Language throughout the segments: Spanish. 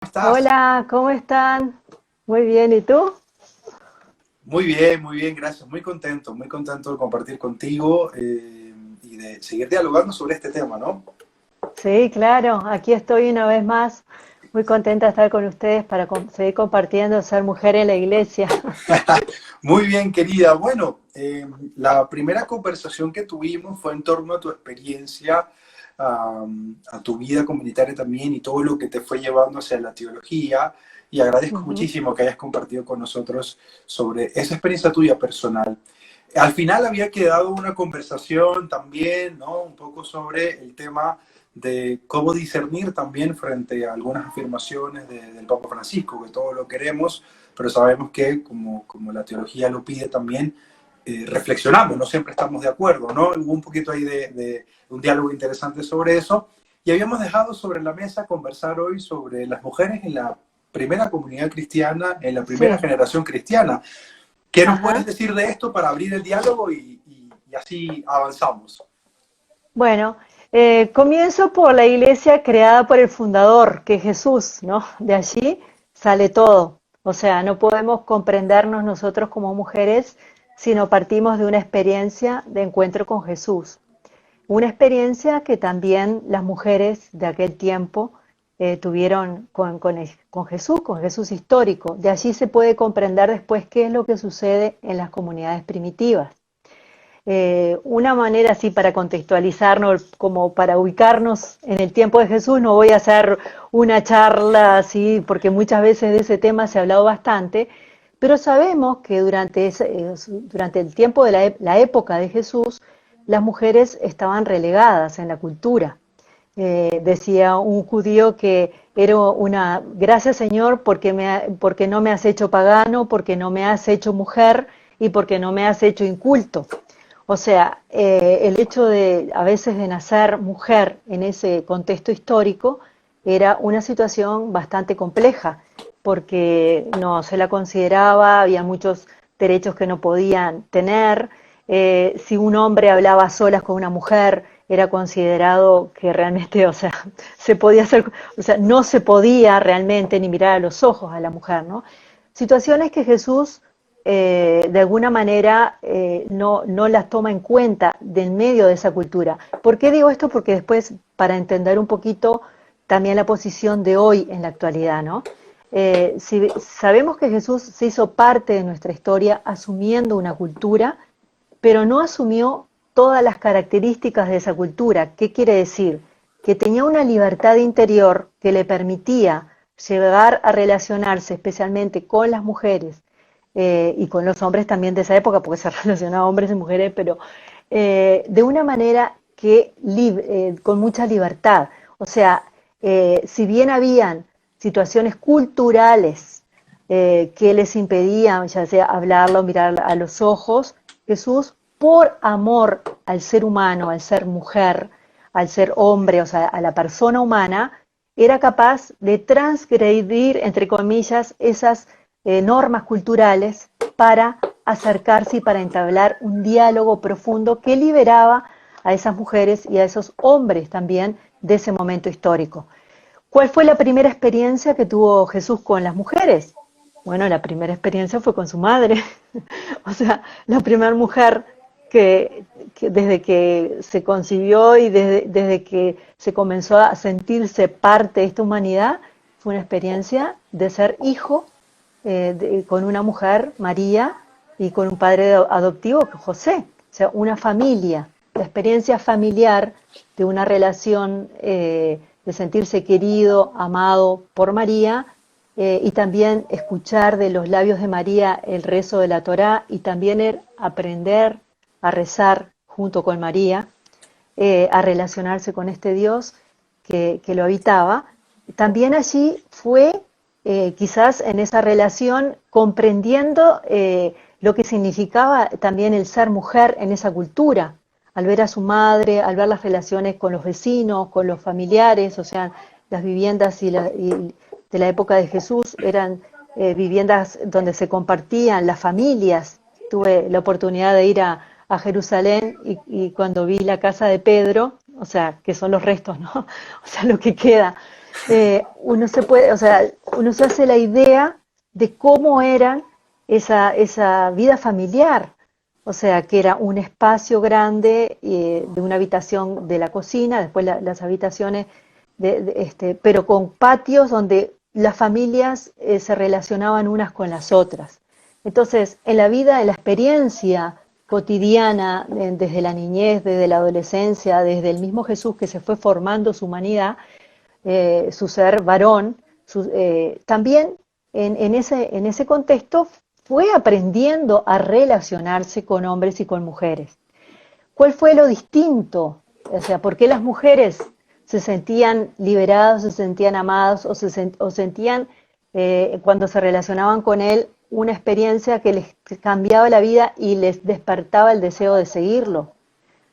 ¿Estás? Hola, ¿cómo están? Muy bien, ¿y tú? Muy bien, gracias. Muy contento de compartir contigo y de seguir dialogando sobre este tema, ¿no? Sí, claro, aquí estoy una vez más, muy contenta de estar con ustedes para seguir compartiendo ser mujer en la iglesia. Muy bien, querida. Bueno, la primera conversación que tuvimos fue en torno a tu experiencia, a tu vida comunitaria también y todo lo que te fue llevando hacia la teología. Y agradezco Ujú. muchísimo que hayas compartido con nosotros sobre esa experiencia tuya personal. Al final había quedado una conversación también, ¿no? Un poco sobre el tema de cómo discernir también frente a algunas afirmaciones del Papa Francisco, que todo lo queremos, pero sabemos que, como la teología lo pide también, reflexionamos, no siempre estamos de acuerdo, ¿no? Hubo un poquito ahí de un diálogo interesante sobre eso, y habíamos dejado sobre la mesa conversar hoy sobre las mujeres en la primera comunidad cristiana, en la primera Sí, generación cristiana. ¿Qué nos puedes ajá. decir de esto para abrir el diálogo y así avanzamos? Bueno, comienzo por la iglesia creada por el fundador, que es Jesús, ¿no? De allí sale todo. O sea, no podemos comprendernos nosotros como mujeres si no partimos de una experiencia de encuentro con Jesús. Una experiencia que también las mujeres de aquel tiempo tuvieron con Jesús histórico. De allí se puede comprender después qué es lo que sucede en las comunidades primitivas. Una manera así para contextualizarnos, como para ubicarnos en el tiempo de Jesús, no voy a hacer una charla así, porque muchas veces de ese tema se ha hablado bastante, pero sabemos que durante el tiempo de la época de Jesús, las mujeres estaban relegadas en la cultura. Decía un judío que era una, gracias Señor porque no me has hecho pagano, porque no me has hecho mujer y porque no me has hecho inculto. O sea, el hecho de a veces de nacer mujer en ese contexto histórico era una situación bastante compleja, porque no se la consideraba, había muchos derechos que no podían tener. Si un hombre hablaba a solas con una mujer, era considerado que realmente, o sea, se podía hacer, o sea, no se podía realmente ni mirar a los ojos a la mujer, ¿no? Situaciones que Jesús de alguna manera no las toma en cuenta del medio de esa cultura. ¿Por qué digo esto? Porque después, para entender un poquito también la posición de hoy en la actualidad, ¿no? Si sabemos que Jesús se hizo parte de nuestra historia asumiendo una cultura, pero no asumió todas las características de esa cultura. ¿Qué quiere decir? Que tenía una libertad interior que le permitía llegar a relacionarse especialmente con las mujeres y con los hombres también de esa época, porque se relacionaba hombres y mujeres, pero de una manera con mucha libertad. O sea, si bien habían situaciones culturales que les impedían, ya sea hablarlo, mirar a los ojos, Jesús, por amor al ser humano, al ser mujer, al ser hombre, o sea, a la persona humana, era capaz de transgredir, entre comillas, esas normas culturales para acercarse y para entablar un diálogo profundo que liberaba a esas mujeres y a esos hombres también de ese momento histórico. ¿Cuál fue la primera experiencia que tuvo Jesús con las mujeres? Bueno, la primera experiencia fue con su madre. O sea, la primera mujer que desde que se concibió y desde que se comenzó a sentirse parte de esta humanidad, fue una experiencia de ser hijo con una mujer, María, y con un padre adoptivo, José. O sea, una familia, la experiencia familiar de una relación de sentirse querido, amado por María, y también escuchar de los labios de María el rezo de la Torá y también aprender a rezar junto con María, a relacionarse con este Dios que lo habitaba. También allí fue, quizás en esa relación, comprendiendo lo que significaba también el ser mujer en esa cultura, al ver a su madre, al ver las relaciones con los vecinos, con los familiares, o sea, las viviendas y de la época de Jesús eran viviendas donde se compartían las familias. Tuve la oportunidad de ir a Jerusalén y cuando vi la casa de Pedro, o sea, que son los restos, ¿no? O sea, lo que queda. Uno se puede, o sea, uno se hace la idea de cómo era esa vida familiar. O sea, que era un espacio grande de una habitación de la cocina, después las habitaciones, pero con patios donde las familias se relacionaban unas con las otras. Entonces, en la vida, en la experiencia cotidiana, desde la niñez, desde la adolescencia, desde el mismo Jesús que se fue formando su humanidad, su ser varón, también en ese contexto fue aprendiendo a relacionarse con hombres y con mujeres. ¿Cuál fue lo distinto? O sea, ¿por qué las mujeres se sentían liberadas, se sentían amadas o sentían cuando se relacionaban con él una experiencia que les cambiaba la vida y les despertaba el deseo de seguirlo,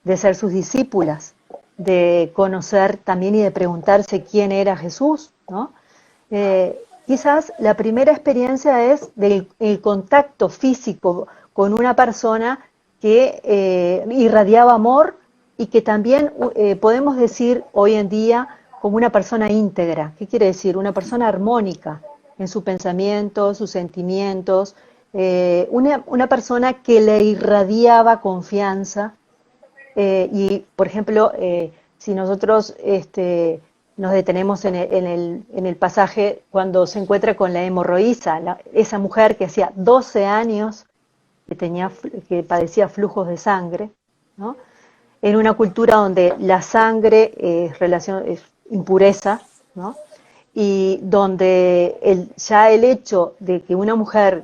de ser sus discípulas, de conocer también y de preguntarse quién era Jesús, ¿no? Quizás la primera experiencia es del el contacto físico con una persona que irradiaba amor y que también podemos decir hoy en día como una persona íntegra. ¿Qué quiere decir? Una persona armónica en su pensamiento, sus sentimientos, una persona que le irradiaba confianza, y, por ejemplo, si nosotros nos detenemos en el pasaje cuando se encuentra con la hemorroísa, esa mujer que hacía 12 años que padecía flujos de sangre, ¿no? En una cultura donde la sangre es impureza, ¿no? Y donde ya el hecho de que una mujer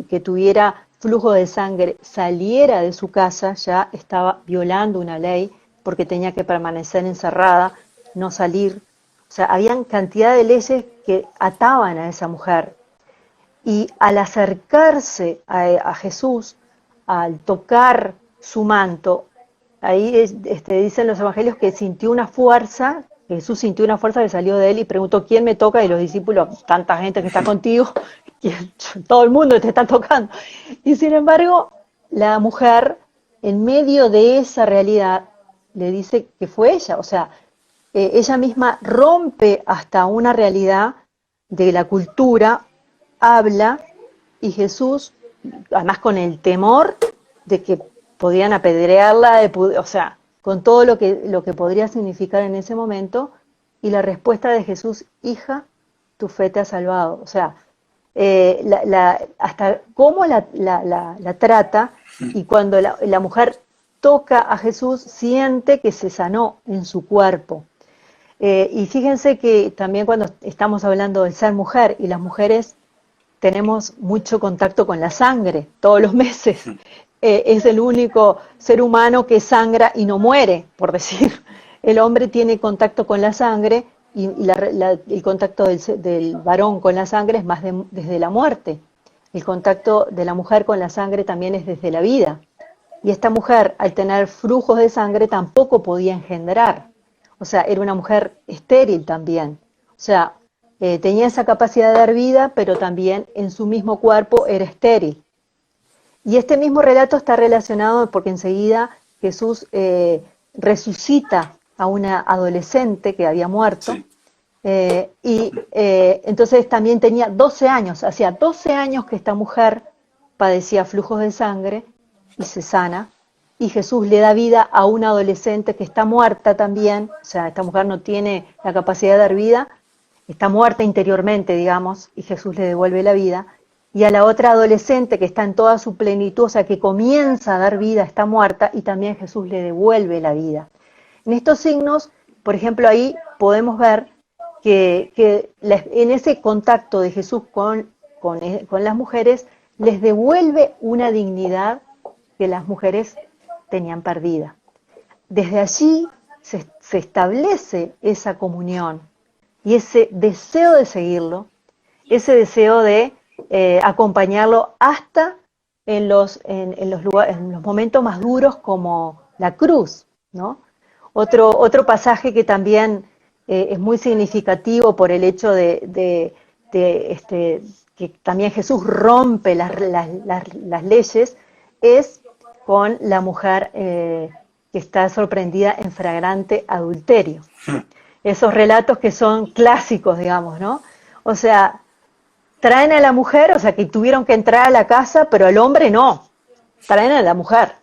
que tuviera flujo de sangre saliera de su casa ya estaba violando una ley porque tenía que permanecer encerrada, no salir. O sea, habían cantidad de leyes que ataban a esa mujer. Y al acercarse a Jesús, al tocar su manto, ahí dicen los evangelios que sintió una fuerza, Jesús sintió una fuerza que salió de él y preguntó quién me toca, y los discípulos, tanta gente que está contigo, que todo el mundo te está tocando. Y sin embargo, la mujer, en medio de esa realidad, le dice que fue ella, o sea, ella misma rompe hasta una realidad de la cultura, habla, y Jesús, además con el temor de que podían apedrearla, o sea, con todo lo que podría significar en ese momento, y la respuesta de Jesús: hija, tu fe te ha salvado. O sea, hasta cómo la trata, y cuando la mujer toca a Jesús, siente que se sanó en su cuerpo. Y fíjense que también cuando estamos hablando de ser mujer, y las mujeres tenemos mucho contacto con la sangre todos los meses. Es el único ser humano que sangra y no muere, por decir. El hombre tiene contacto con la sangre y el contacto del varón con la sangre es más desde la muerte. El contacto de la mujer con la sangre también es desde la vida. Y esta mujer, al tener flujos de sangre, tampoco podía engendrar. O sea, era una mujer estéril también. O sea, tenía esa capacidad de dar vida, pero también en su mismo cuerpo era estéril. Y este mismo relato está relacionado porque enseguida Jesús resucita a una adolescente que había muerto. Sí. Entonces también tenía 12 años, hacía 12 años que esta mujer padecía flujos de sangre y se sana. Y Jesús le da vida a una adolescente que está muerta también. O sea, esta mujer no tiene la capacidad de dar vida, está muerta interiormente, digamos, y Jesús le devuelve la vida. Y a la otra adolescente que está en toda su plenitud, o sea, que comienza a dar vida, está muerta, y también Jesús le devuelve la vida. En estos signos, por ejemplo, ahí podemos ver que en ese contacto de Jesús con las mujeres, les devuelve una dignidad que las mujeres tenían perdida. Desde allí se establece esa comunión y ese deseo de seguirlo, ese deseo de acompañarlo hasta en los momentos más duros, como la cruz, ¿no? Otro pasaje que también es muy significativo por el hecho de que también Jesús rompe las leyes, es con la mujer que está sorprendida en flagrante adulterio. esos relatos que son clásicos, digamos, ¿no? O sea, traen a la mujer, o sea, que tuvieron que entrar a la casa, pero al hombre no, traen a la mujer.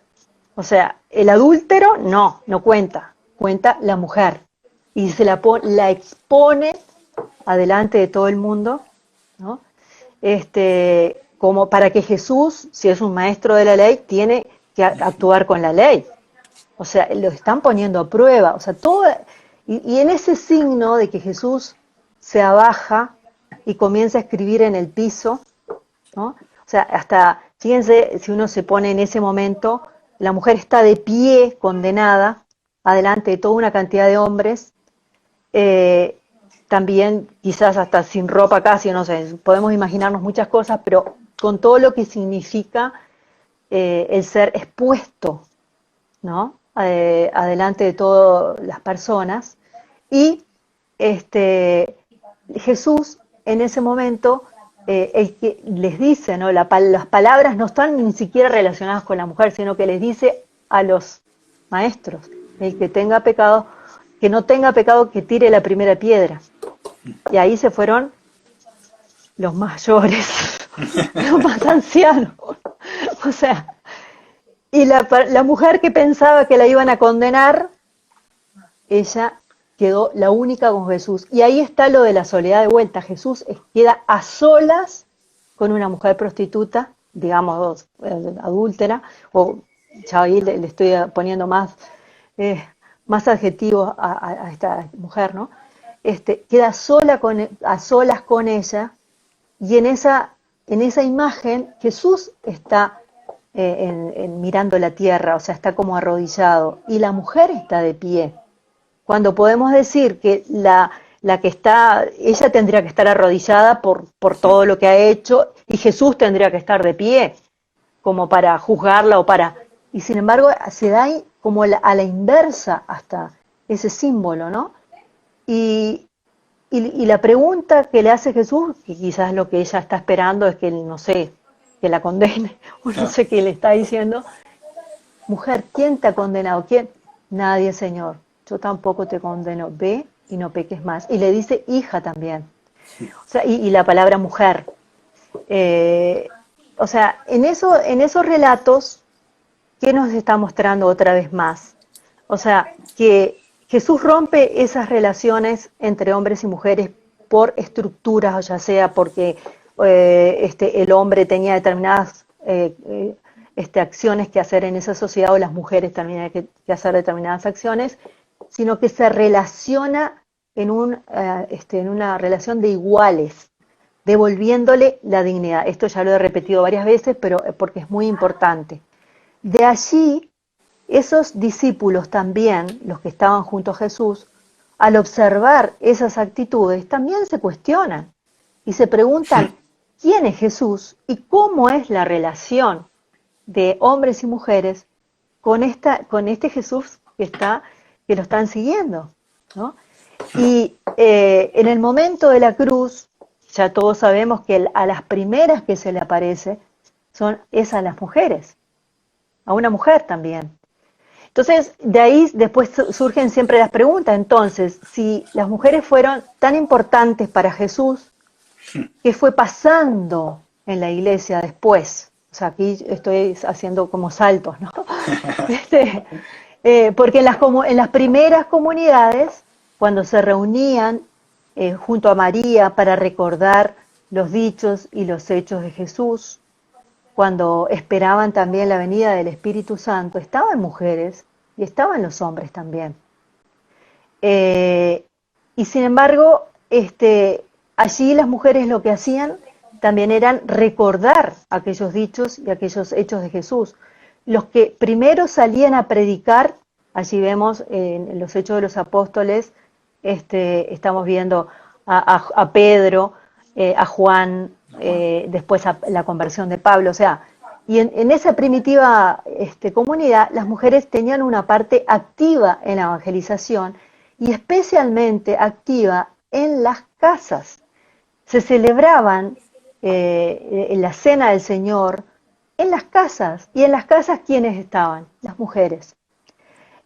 O sea, el adúltero no cuenta, cuenta la mujer. Y la expone adelante de todo el mundo, ¿no? Como para que Jesús, si es un maestro de la ley, tiene que actuar con la ley. O sea, lo están poniendo a prueba. O sea, y en ese signo de que Jesús se abaja y comienza a escribir en el piso, ¿no? O sea, hasta, fíjense, si uno se pone en ese momento, la mujer está de pie, condenada, adelante de toda una cantidad de hombres, eh, también quizás hasta sin ropa casi, no sé, podemos imaginarnos muchas cosas, pero con todo lo que significa el ser expuesto, ¿no? Adelante de todas las personas. Y Jesús en ese momento, el que les dice, ¿no? Las palabras no están ni siquiera relacionadas con la mujer, sino que les dice a los maestros, el que tenga pecado, que no tenga pecado, que tire la primera piedra. Y ahí se fueron los mayores, los más ancianos. O sea, y la mujer que pensaba que la iban a condenar, ella quedó la única con Jesús. Y ahí está lo de la soledad de vuelta. Jesús queda a solas con una mujer prostituta, digamos, adúltera, o ya ahí le estoy poniendo más adjetivos a esta mujer, ¿no? Queda a solas con ella, y en esa imagen Jesús está mirando la tierra, o sea, está como arrodillado, y la mujer está de pie. Cuando podemos decir que la que está, ella tendría que estar arrodillada por todo lo que ha hecho, y Jesús tendría que estar de pie, como para juzgarla o para... Y sin embargo, se da como a la inversa hasta ese símbolo, ¿no? Y la pregunta que le hace Jesús, que quizás lo que ella está esperando es que, no sé, que la condene, o no sé qué le está diciendo. Mujer, ¿quién te ha condenado? ¿Quién? Nadie, Señor. Yo tampoco te condeno. Ve y no peques más. Y le dice hija también. O sea, y la palabra mujer. O sea, en esos relatos, ¿qué nos está mostrando otra vez más? O sea, que Jesús rompe esas relaciones entre hombres y mujeres por estructuras, o ya sea porque el hombre tenía determinadas acciones que hacer en esa sociedad, o las mujeres tenían que hacer determinadas acciones, sino que se relaciona en una relación de iguales, devolviéndole la dignidad. Esto ya lo he repetido varias veces, pero porque es muy importante. De allí, esos discípulos también, los que estaban junto a Jesús, al observar esas actitudes, también se cuestionan y se preguntan quién es Jesús y cómo es la relación de hombres y mujeres con este Jesús que lo están siguiendo, ¿no? Y en el momento de la cruz, ya todos sabemos que a las primeras que se le aparece es a las mujeres, a una mujer también. Entonces, de ahí después surgen siempre las preguntas. Entonces, si las mujeres fueron tan importantes para Jesús, ¿qué fue pasando en la iglesia después? O sea, aquí estoy haciendo como saltos, ¿no? Porque en las primeras comunidades, cuando se reunían junto a María para recordar los dichos y los hechos de Jesús, cuando esperaban también la venida del Espíritu Santo, estaban mujeres y estaban los hombres también. Y sin embargo, allí las mujeres lo que hacían también eran recordar aquellos dichos y aquellos hechos de Jesús. Los que primero salían a predicar, allí vemos en los Hechos de los Apóstoles, estamos viendo a Pedro, a Juan, después a la conversión de Pablo, o sea, y en esa primitiva comunidad las mujeres tenían una parte activa en la evangelización y especialmente activa en las casas. Se celebraban en la cena del Señor en las casas, y en las casas ¿quiénes estaban? Las mujeres.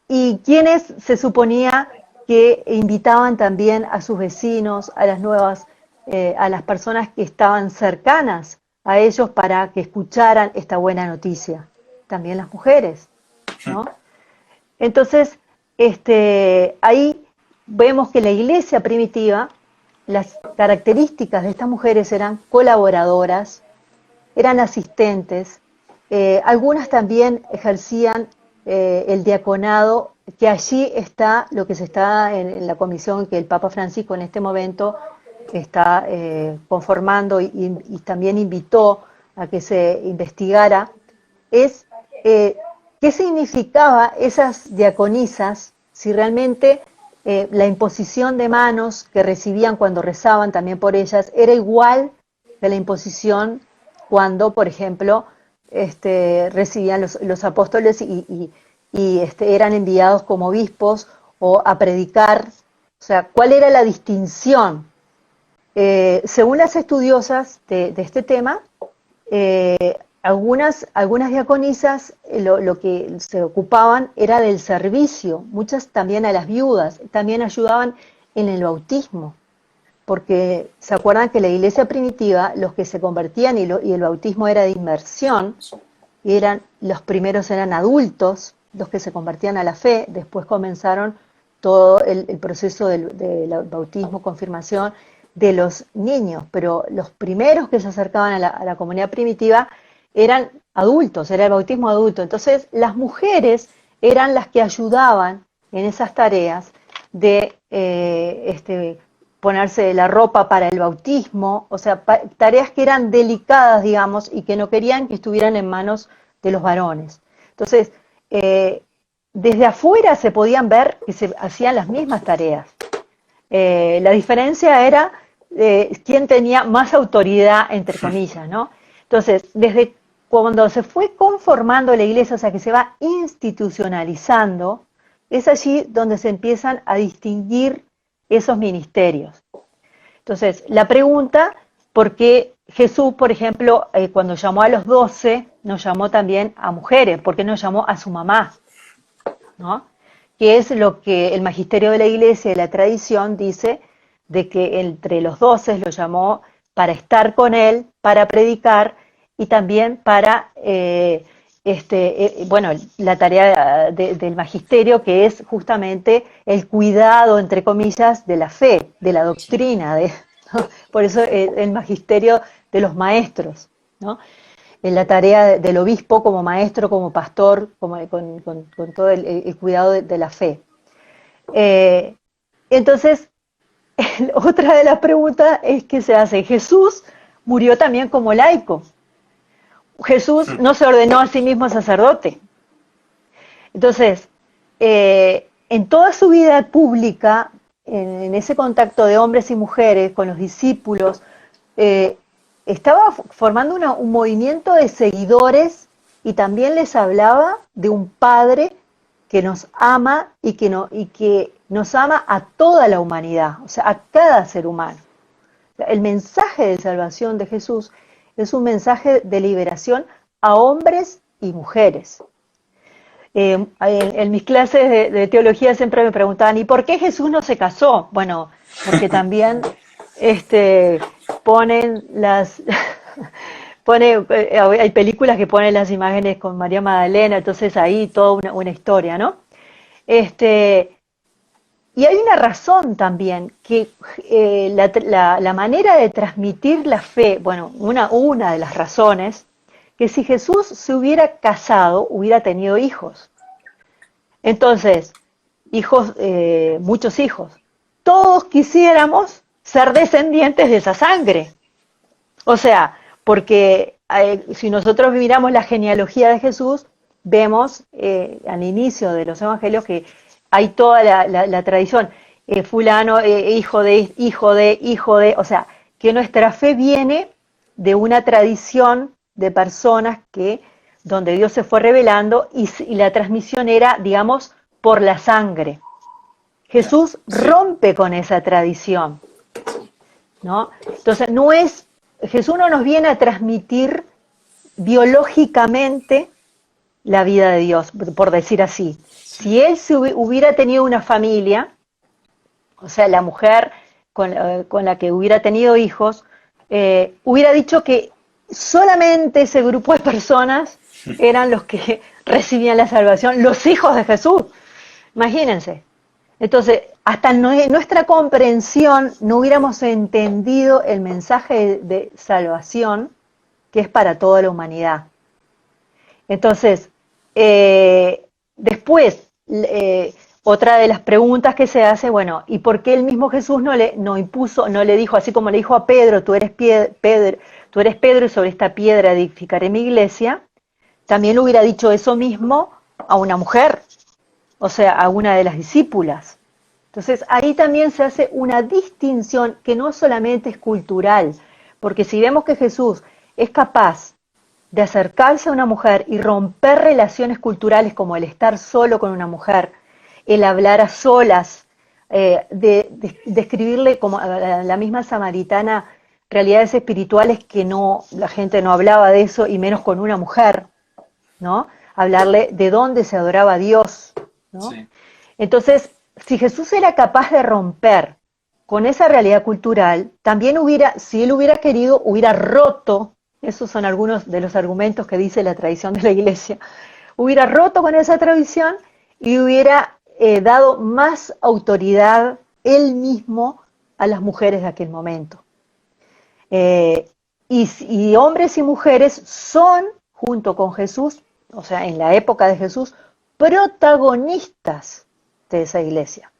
Y quienes se suponía que invitaban también a sus vecinos, a las nuevas, a las personas que estaban cercanas a ellos para que escucharan esta buena noticia. También las mujeres, ¿no? Entonces, ahí vemos que la iglesia primitiva, las características de estas mujeres eran colaboradoras, eran asistentes, algunas también ejercían el diaconado, que allí está lo que se está en la comisión que el Papa Francisco en este momento está conformando y también invitó a que se investigara, es qué significaba esas diaconisas, si realmente la imposición de manos que recibían cuando rezaban también por ellas era igual que la imposición cuando, por ejemplo, recibían los apóstoles y eran enviados como obispos o a predicar. O sea, ¿cuál era la distinción? Según las estudiosas de este tema, algunas diaconisas lo que se ocupaban era del servicio, muchas también a las viudas, también ayudaban en el bautismo, porque se acuerdan que la iglesia primitiva, los que se convertían y el bautismo era de inmersión, y los primeros eran adultos, los que se convertían a la fe, después comenzaron todo el proceso del bautismo, confirmación de los niños, pero los primeros que se acercaban a la comunidad primitiva eran adultos, era el bautismo adulto. Entonces las mujeres eran las que ayudaban en esas tareas de ponerse la ropa para el bautismo, o sea, tareas que eran delicadas, digamos, y que no querían que estuvieran en manos de los varones. Entonces, desde afuera se podían ver que se hacían las mismas tareas. La diferencia era quién tenía más autoridad, entre comillas, ¿no? Entonces, desde cuando se fue conformando la iglesia, o sea, que se va institucionalizando, es allí donde se empiezan a distinguir esos ministerios. Entonces, la pregunta, ¿por qué Jesús, por ejemplo, cuando llamó a los 12, nos llamó también a mujeres? ¿Por qué no llamó a su mamá? ¿No? Que es lo que el magisterio de la iglesia y la tradición dice, de que entre los 12 lo llamó para estar con él, para predicar y también para, la tarea del magisterio, que es justamente el cuidado, entre comillas, de la fe, de la doctrina, ¿no? Por eso el magisterio de los maestros, ¿no? En la tarea del obispo como maestro, como pastor, con todo el cuidado de la fe. Entonces, otra de las preguntas es que se hace, Jesús murió también como laico. Jesús no se ordenó a sí mismo sacerdote. Entonces, en toda su vida pública, en ese contacto de hombres y mujeres con los discípulos, estaba formando un movimiento de seguidores y también les hablaba de un Padre que nos ama y que nos ama a toda la humanidad, o sea, a cada ser humano. El mensaje de salvación de Jesús es un mensaje de liberación a hombres y mujeres. En mis clases de teología siempre me preguntaban, ¿y por qué Jesús no se casó? Bueno, porque también hay películas que ponen las imágenes con María Magdalena, entonces ahí toda una historia, ¿no? Y hay una razón también, que la manera de transmitir la fe, bueno, una de las razones, que si Jesús se hubiera casado, hubiera tenido hijos. Entonces, muchos hijos. Todos quisiéramos ser descendientes de esa sangre. O sea, porque si nosotros miramos la genealogía de Jesús, vemos al inicio de los evangelios que hay toda la tradición, fulano, hijo de, o sea, que nuestra fe viene de una tradición de personas donde Dios se fue revelando y la transmisión era, digamos, por la sangre. Jesús rompe con esa tradición, ¿no? Entonces, Jesús no nos viene a transmitir biológicamente la vida de Dios, por decir así. Si él hubiera tenido una familia, o sea, la mujer con la que hubiera tenido hijos, hubiera dicho que solamente ese grupo de personas eran los que recibían la salvación, los hijos de Jesús. Imagínense. Entonces, hasta nuestra comprensión no hubiéramos entendido el mensaje de salvación que es para toda la humanidad. Entonces, después, otra de las preguntas que se hace, bueno, ¿y por qué el mismo Jesús no le dijo, así como le dijo a Pedro, tú eres Pedro y sobre esta piedra edificaré mi iglesia? También hubiera dicho eso mismo a una mujer, o sea, a una de las discípulas. Entonces, ahí también se hace una distinción que no solamente es cultural, porque si vemos que Jesús es capaz de acercarse a una mujer y romper relaciones culturales como el estar solo con una mujer, el hablar a solas, de describirle como a la misma samaritana realidades espirituales que la gente no hablaba de eso, y menos con una mujer, ¿no? Hablarle de dónde se adoraba a Dios, ¿no? Sí. Entonces, si Jesús era capaz de romper con esa realidad cultural, también si él hubiera querido, hubiera roto, esos son algunos de los argumentos que dice la tradición de la Iglesia, hubiera roto con esa tradición y hubiera dado más autoridad él mismo a las mujeres de aquel momento. Y hombres y mujeres son, junto con Jesús, o sea, en la época de Jesús, protagonistas de esa iglesia.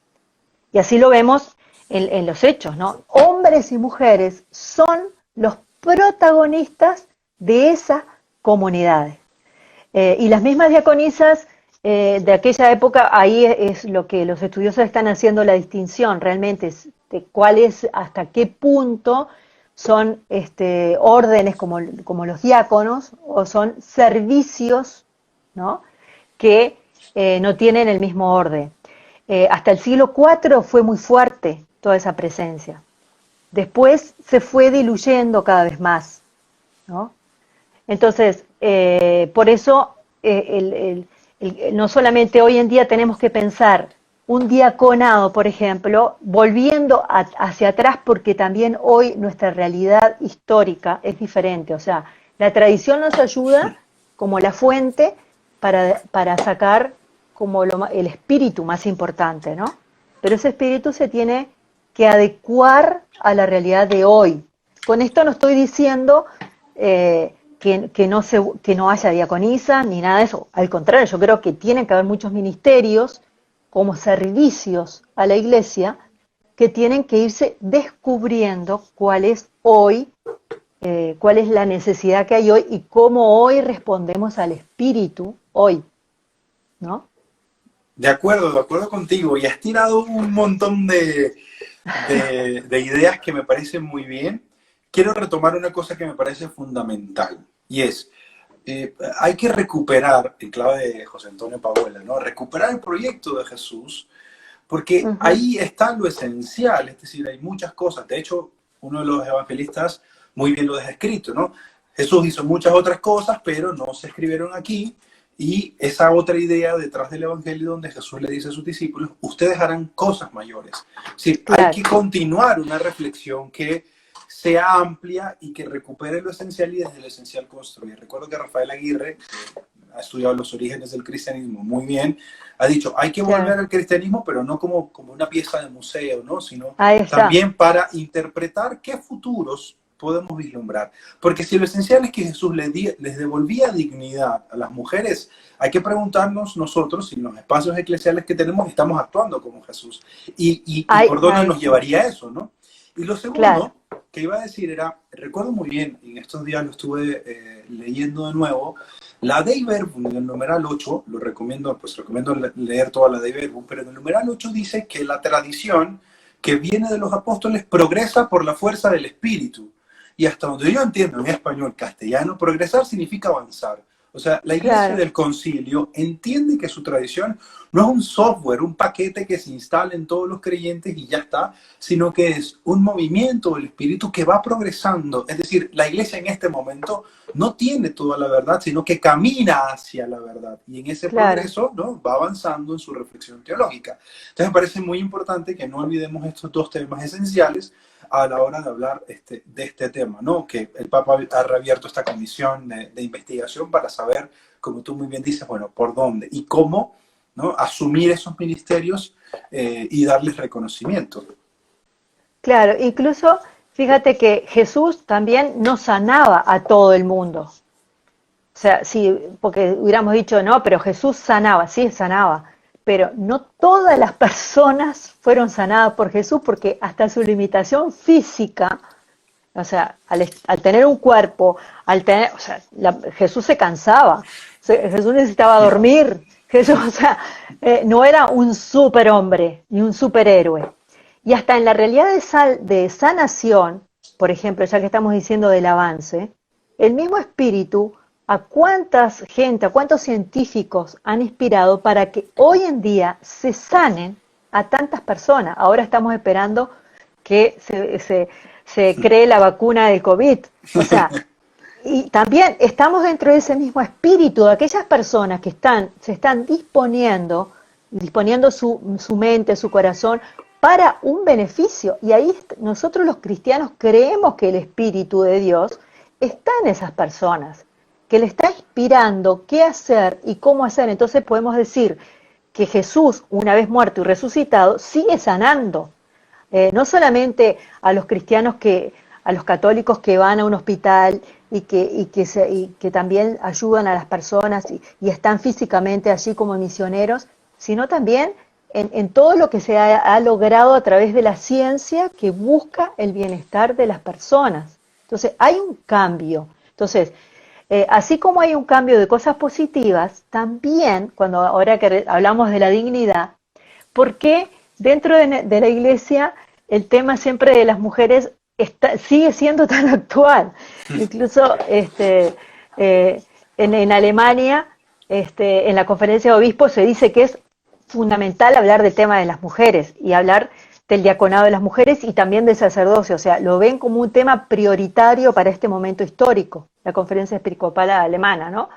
Y así lo vemos en los hechos, ¿no? Hombres y mujeres son los protagonistas de esas comunidades. Y las mismas diaconisas de aquella época, ahí es lo que los estudiosos están haciendo la distinción realmente, de cuál es, hasta qué punto son órdenes como los diáconos, o son servicios, ¿no? Que no tienen el mismo orden. Hasta el siglo IV fue muy fuerte toda esa presencia. Después se fue diluyendo cada vez más, ¿no? Entonces, por eso, no solamente hoy en día tenemos que pensar un diaconado, por ejemplo, volviendo hacia atrás, porque también hoy nuestra realidad histórica es diferente. O sea, la tradición nos ayuda como la fuente para sacar como el espíritu más importante, ¿no? Pero ese espíritu se tiene que adecuar a la realidad de hoy. Con esto no estoy diciendo que no haya diaconisas ni nada de eso. Al contrario, yo creo que tienen que haber muchos ministerios como servicios a la iglesia que tienen que irse descubriendo cuál es hoy, cuál es la necesidad que hay hoy y cómo hoy respondemos al espíritu hoy, ¿no? De acuerdo contigo. Y has tirado un montón de ideas que me parecen muy bien. Quiero retomar una cosa que me parece fundamental, y es, hay que recuperar, en clave de José Antonio Paola, ¿no? Recuperar el proyecto de Jesús, porque ahí está lo esencial, es decir, hay muchas cosas. De hecho, uno de los evangelistas muy bien lo deja escrito, ¿no? Jesús hizo muchas otras cosas, pero no se escribieron aquí. Y esa otra idea detrás del Evangelio, donde Jesús le dice a sus discípulos, ustedes harán cosas mayores. Es decir, claro, hay que continuar una reflexión que sea amplia y que recupere lo esencial y desde lo esencial construir. Recuerdo que Rafael Aguirre, que ha estudiado los orígenes del cristianismo muy bien, ha dicho, hay que volver al cristianismo, pero no como una pieza de museo, ¿no? Sino también para interpretar qué futuros podemos vislumbrar. Porque si lo esencial es que Jesús les devolvía dignidad a las mujeres, hay que preguntarnos nosotros si en los espacios eclesiales que tenemos estamos actuando como Jesús. Y por dónde nos llevaría eso, ¿no? Y lo segundo que iba a decir era, recuerdo muy bien, y en estos días lo estuve leyendo de nuevo, la Dei Verbum en el numeral 8, recomiendo leer toda la Dei Verbum, pero en el numeral 8 dice que la tradición que viene de los apóstoles progresa por la fuerza del Espíritu. Y hasta donde yo entiendo en español castellano, progresar significa avanzar. O sea, la Iglesia claro, del Concilio entiende que su tradición no es un software, un paquete que se instala en todos los creyentes y ya está, sino que es un movimiento del Espíritu que va progresando. Es decir, la Iglesia en este momento no tiene toda la verdad, sino que camina hacia la verdad. Y en ese claro. progreso, ¿no?, va avanzando en su reflexión teológica. Entonces me parece muy importante que no olvidemos estos dos temas esenciales a la hora de hablar de este tema, ¿no? Que el Papa ha reabierto esta comisión de investigación para saber, como tú muy bien dices, bueno, por dónde y cómo, ¿no?, asumir esos ministerios y darles reconocimiento. Claro, incluso fíjate que Jesús también no sanaba a todo el mundo. O sea, sí, porque hubiéramos dicho, no, pero Jesús sanaba, sí, sanaba, pero no todas las personas fueron sanadas por Jesús, porque hasta su limitación física, o sea, al tener un cuerpo, o sea, Jesús se cansaba, Jesús necesitaba dormir, Jesús, o sea, no era un superhombre ni un superhéroe. Y hasta en la realidad de sanación, por ejemplo, ya que estamos diciendo del avance, el mismo espíritu, a cuántas gente, a cuántos científicos han inspirado para que hoy en día se sanen a tantas personas. Ahora estamos esperando que se cree la vacuna del COVID. O sea, y también estamos dentro de ese mismo espíritu de aquellas personas que se están disponiendo su mente, su corazón para un beneficio. Y ahí nosotros los cristianos creemos que el Espíritu de Dios está en esas personas, que le está inspirando qué hacer y cómo hacer. Entonces podemos decir que Jesús, una vez muerto y resucitado, sigue sanando. No solamente a los cristianos a los católicos que van a un hospital y que también ayudan a las personas y están físicamente allí como misioneros, sino también en todo lo que se ha logrado a través de la ciencia que busca el bienestar de las personas. Entonces, hay un cambio. Entonces, así como hay un cambio de cosas positivas, también, ahora que hablamos de la dignidad, ¿por qué dentro de la iglesia el tema siempre de las mujeres sigue siendo tan actual? Incluso en Alemania, en la conferencia de obispos se dice que es fundamental hablar del tema de las mujeres y hablar del diaconado de las mujeres y también del sacerdocio. O sea, lo ven como un tema prioritario para este momento histórico, la conferencia episcopal alemana, ¿no?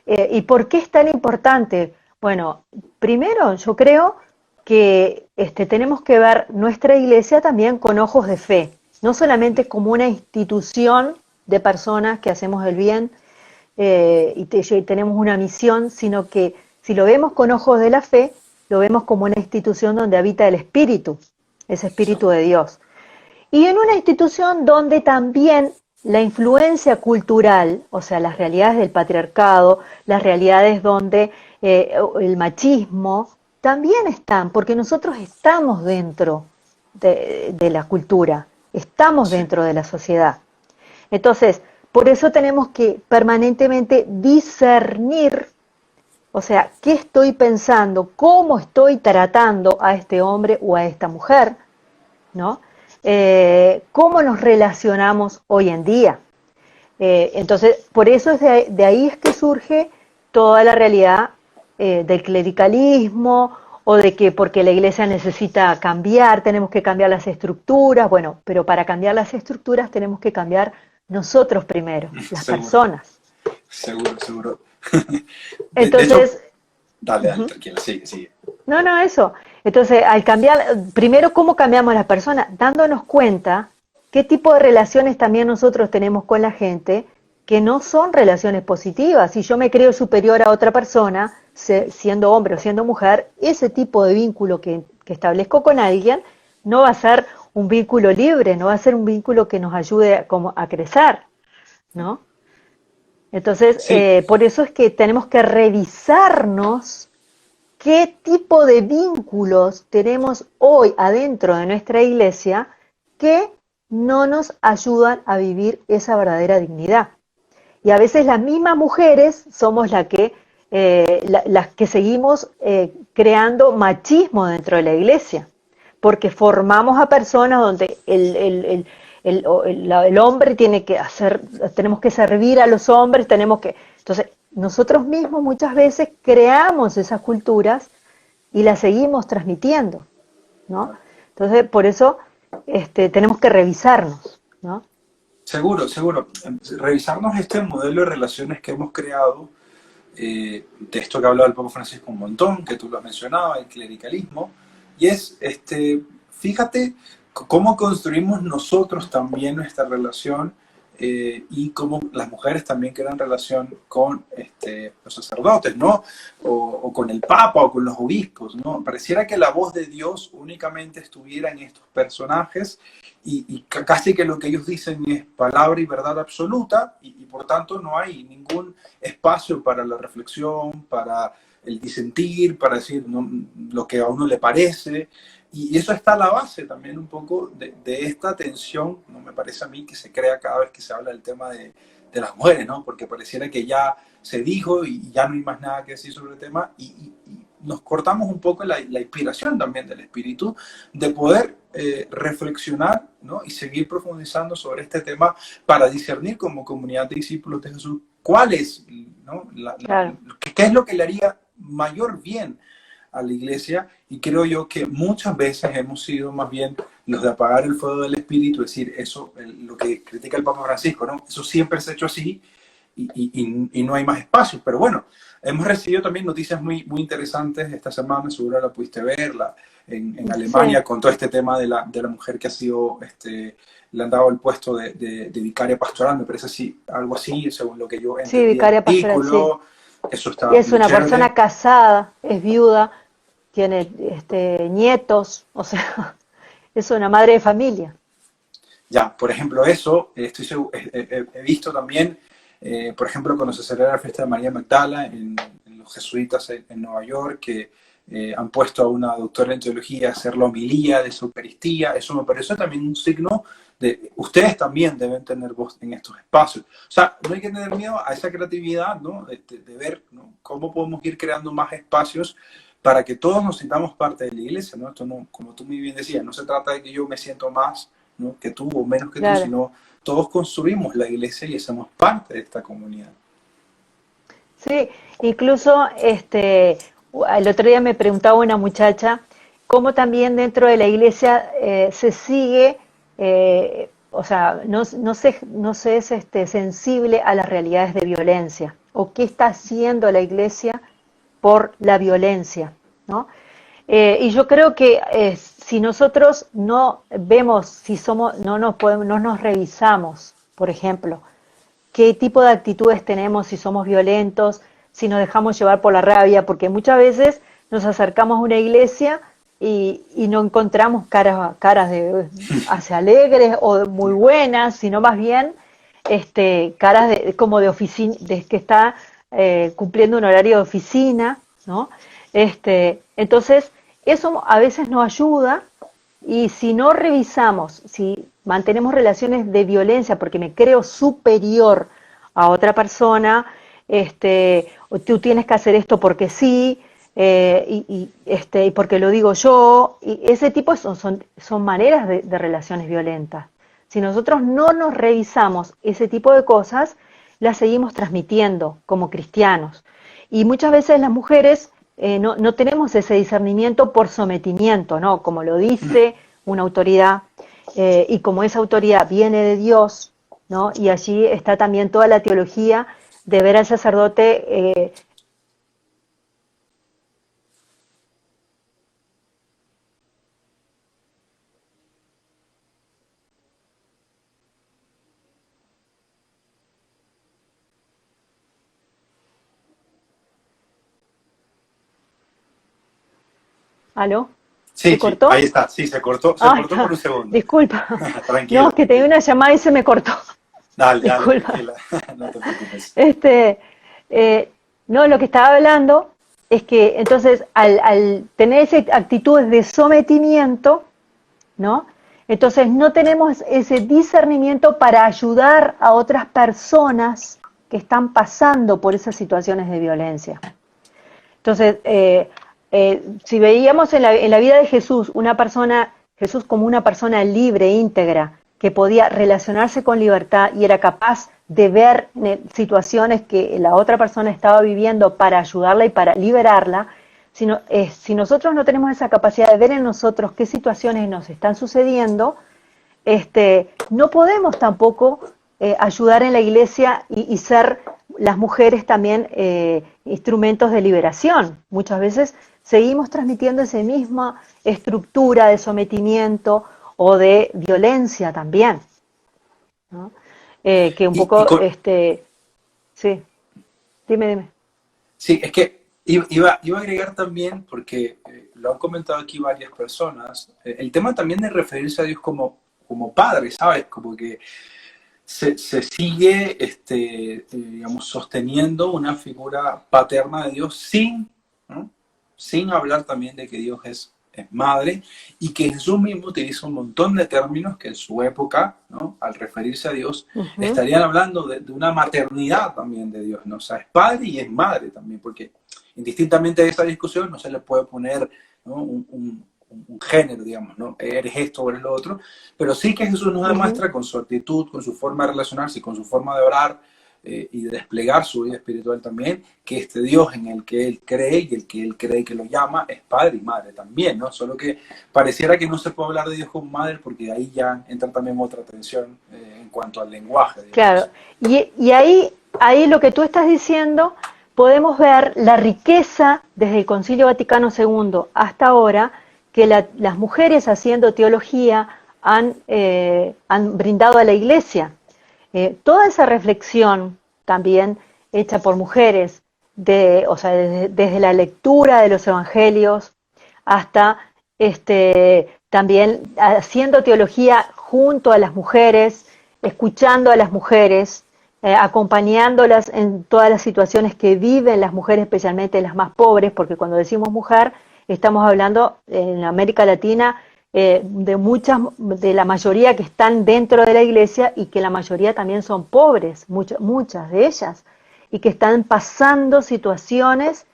¿Y por qué es tan importante? Bueno, primero yo creo que tenemos que ver nuestra iglesia también con ojos de fe, no solamente como una institución de personas que hacemos el bien y tenemos una misión, sino que si lo vemos con ojos de la fe, lo vemos como una institución donde habita el Espíritu, ese Espíritu de Dios. Y en una institución donde también la influencia cultural, o sea, las realidades del patriarcado, las realidades donde el machismo, también están, porque nosotros estamos dentro de la cultura, estamos Sí. dentro de la sociedad. Entonces, por eso tenemos que permanentemente discernir, o sea, qué estoy pensando, cómo estoy tratando a este hombre o a esta mujer, ¿no? Cómo nos relacionamos hoy en día. Entonces, por eso de ahí es que surge toda la realidad del clericalismo o de que porque la iglesia necesita cambiar, tenemos que cambiar las estructuras. Bueno, pero para cambiar las estructuras tenemos que cambiar nosotros primero, las Seguro, personas. seguro, seguro. De hecho, Entonces, dale, uh-huh. tranquila, sigue, sigue. No, eso. Entonces, al cambiar, primero, ¿cómo cambiamos las personas? Dándonos cuenta qué tipo de relaciones también nosotros tenemos con la gente que no son relaciones positivas. Si yo me creo superior a otra persona, siendo hombre o siendo mujer, ese tipo de vínculo que establezco con alguien no va a ser un vínculo libre, no va a ser un vínculo que nos ayude a crecer, ¿no? Entonces, Sí, por eso es que tenemos que revisarnos qué tipo de vínculos tenemos hoy adentro de nuestra iglesia que no nos ayudan a vivir esa verdadera dignidad. Y a veces las mismas mujeres somos las que seguimos creando machismo dentro de la iglesia, porque formamos a personas donde el hombre tiene que tenemos que servir a los hombres, entonces nosotros mismos muchas veces creamos esas culturas y las seguimos transmitiendo, ¿no? Entonces, por eso tenemos que revisarnos, ¿no? Seguro, seguro. Revisarnos este modelo de relaciones que hemos creado, de esto que ha hablado el Papa Francisco un montón, que tú lo has mencionado, el clericalismo, y es, fíjate cómo construimos nosotros también nuestra relación, y cómo las mujeres también crean relación con los sacerdotes, ¿no? O con el Papa o con los obispos, ¿no? Pareciera que la voz de Dios únicamente estuviera en estos personajes y casi que lo que ellos dicen es palabra y verdad absoluta y por tanto no hay ningún espacio para la reflexión, para el disentir, para decir lo que a uno le parece. Y eso está a la base también un poco de esta tensión, ¿no? Me parece a mí que se crea cada vez que se habla del tema de las mujeres, ¿no? Porque pareciera que ya se dijo y ya no hay más nada que decir sobre el tema y nos cortamos un poco la inspiración también del espíritu de poder reflexionar, ¿no? Y seguir profundizando sobre este tema para discernir como comunidad de discípulos de Jesús cuál es, ¿no? Claro. ¿Qué es lo que le haría mayor bien a la iglesia? Y creo yo que muchas veces hemos sido más bien los de apagar el fuego del espíritu, es decir, eso, lo que critica el Papa Francisco, ¿no? Eso siempre se ha hecho así y no hay más espacio. Pero bueno, hemos recibido también noticias muy, muy interesantes esta semana, seguro la pudiste verla, en Alemania, Sí, con todo este tema de la mujer que ha sido, le han dado el puesto de vicaria pastoral, me parece así, algo así, según lo que yo sí, entendí en el vicaria pastoral, sí. artículo. Eso está Y es muy una chévere. persona casada, es viuda, tiene nietos, o sea, es una madre de familia. Ya, por ejemplo, eso, he visto también, por ejemplo, cuando se celebra la fiesta de María Magdala en los jesuitas en Nueva York, que han puesto a una doctora en teología a hacer la homilía de su Eucaristía. Eso me parece también un signo de ustedes también deben tener voz en estos espacios. O sea, no hay que tener miedo a esa creatividad, ¿no? De ver, ¿no? Cómo podemos ir creando más espacios para que todos nos sintamos parte de la iglesia, ¿no? Esto no, como tú muy bien decías, no se trata de que yo me siento más, ¿no? que tú o menos que tú, Claro. sino todos construimos la iglesia y somos parte de esta comunidad. Sí, incluso el otro día me preguntaba una muchacha cómo también dentro de la iglesia se sigue, o sea, no se es sensible a las realidades de violencia o qué está haciendo la iglesia por la violencia, ¿no? Y yo creo que si nosotros no vemos, si somos, no nos revisamos, por ejemplo, qué tipo de actitudes tenemos, si somos violentos, si nos dejamos llevar por la rabia, porque muchas veces nos acercamos a una iglesia y no encontramos caras de hacia alegres o muy buenas, sino más bien caras como de oficina, de que está cumpliendo un horario de oficina, ¿no? Entonces, eso a veces nos ayuda y si no revisamos, si mantenemos relaciones de violencia porque me creo superior a otra persona, o tú tienes que hacer esto porque sí, y porque lo digo yo, y ese tipo son maneras de relaciones violentas. Si nosotros no nos revisamos ese tipo de cosas, las seguimos transmitiendo como cristianos. Y muchas veces las mujeres no tenemos ese discernimiento por sometimiento, ¿no? Como lo dice una autoridad, y como esa autoridad viene de Dios, ¿no? Y allí está también toda la teología de ver al sacerdote. ¿Aló? ¿Se Sí, sí, ahí cortó? está, sí, se Ah, cortó por está. un segundo. Disculpa. No, Tranquila, es que tenía tranquila. una llamada y se me cortó. Dale, dale, Disculpa. tranquila, no te preocupes. Este, no, lo que estaba hablando es que entonces al tener esa actitudes de sometimiento, ¿no? Entonces no tenemos ese discernimiento para ayudar a otras personas que están pasando por esas situaciones de violencia. Entonces, si veíamos en la vida de Jesús, Jesús como una persona libre, íntegra, que podía relacionarse con libertad y era capaz de ver situaciones que la otra persona estaba viviendo para ayudarla y para liberarla, sino si nosotros no tenemos esa capacidad de ver en nosotros qué situaciones nos están sucediendo, no podemos tampoco ayudar en la iglesia y ser las mujeres también instrumentos de liberación. Muchas veces seguimos transmitiendo esa misma estructura de sometimiento o de violencia también, ¿no? Que un poco, sí, dime. Sí, es que iba a agregar también, porque lo han comentado aquí varias personas, el tema también de referirse a Dios como padre, ¿sabes? Como que se sigue, digamos, sosteniendo una figura paterna de Dios ¿no? Sin hablar también de que Dios es madre, y que Jesús mismo utiliza un montón de términos que en su época, ¿no? Al referirse a Dios, estarían hablando de una maternidad también de Dios, ¿no? O sea, es padre y es madre también, porque indistintamente de esa discusión no se le puede poner, ¿no? un género, digamos, ¿no? Eres esto o eres lo otro, pero sí que Jesús nos demuestra con su actitud, con su forma de relacionarse y con su forma de orar y de desplegar su vida espiritual también, que este Dios en el que Él cree y el que Él cree que lo llama es padre y madre también, ¿no? Solo que pareciera que no se puede hablar de Dios como madre porque ahí ya entra también otra tensión en cuanto al lenguaje, digamos. Claro, y ahí lo que tú estás diciendo, podemos ver la riqueza desde el Concilio Vaticano II hasta ahora, que las mujeres haciendo teología han brindado a la Iglesia. Toda esa reflexión también hecha por mujeres, o sea, desde la lectura de los evangelios hasta también haciendo teología junto a las mujeres, escuchando a las mujeres, acompañándolas en todas las situaciones que viven las mujeres, especialmente las más pobres, porque cuando decimos mujer, estamos hablando en América Latina de la mayoría que están dentro de la iglesia y que la mayoría también son pobres, muchas de ellas, y que están pasando situaciones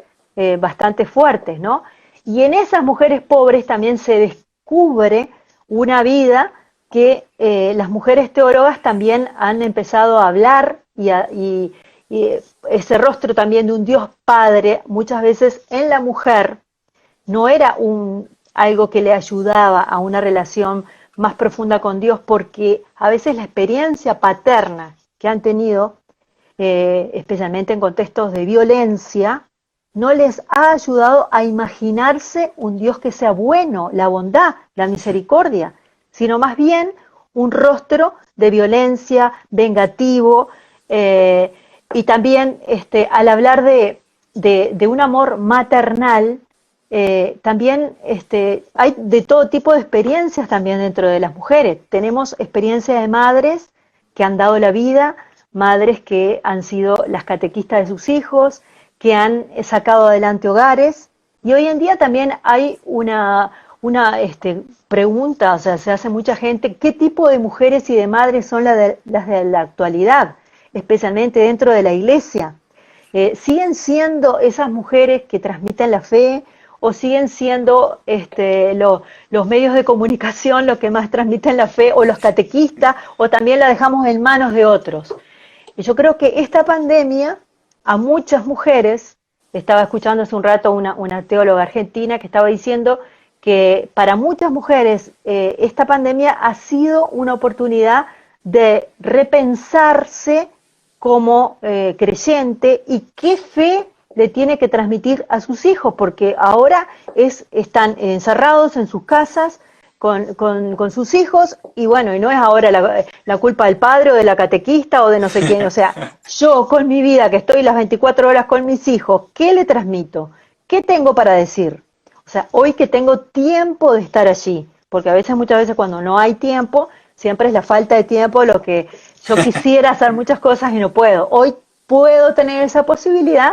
bastante fuertes, ¿no? Y en esas mujeres pobres también se descubre una vida que las mujeres teólogas también han empezado a hablar y ese rostro también de un Dios Padre, muchas veces en la mujer, no era algo que le ayudaba a una relación más profunda con Dios, porque a veces la experiencia paterna que han tenido, especialmente en contextos de violencia, no les ha ayudado a imaginarse un Dios que sea bueno, la bondad, la misericordia, sino más bien un rostro de violencia, vengativo, y también al hablar de un amor maternal, también hay de todo tipo de experiencias también dentro de las mujeres. Tenemos experiencias de madres que han dado la vida, madres que han sido las catequistas de sus hijos, que han sacado adelante hogares, y hoy en día también hay una pregunta, o sea, se hace mucha gente, ¿qué tipo de mujeres y de madres son las de la actualidad, especialmente dentro de la iglesia? ¿Siguen siendo esas mujeres que transmiten la fe o siguen siendo los medios de comunicación los que más transmiten la fe o los catequistas o también la dejamos en manos de otros? Y yo creo que esta pandemia a muchas mujeres, estaba escuchando hace un rato una teóloga argentina que estaba diciendo que para muchas mujeres esta pandemia ha sido una oportunidad de repensarse como creyente y qué fe le tiene que transmitir a sus hijos, porque ahora están encerrados en sus casas con sus hijos, y bueno, y no es ahora la culpa del padre o de la catequista o de no sé quién, o sea, yo con mi vida, que estoy las 24 horas con mis hijos, ¿qué le transmito? ¿Qué tengo para decir? O sea, hoy que tengo tiempo de estar allí, porque muchas veces cuando no hay tiempo, siempre es la falta de tiempo lo que yo quisiera hacer muchas cosas y no puedo. Hoy puedo tener esa posibilidad,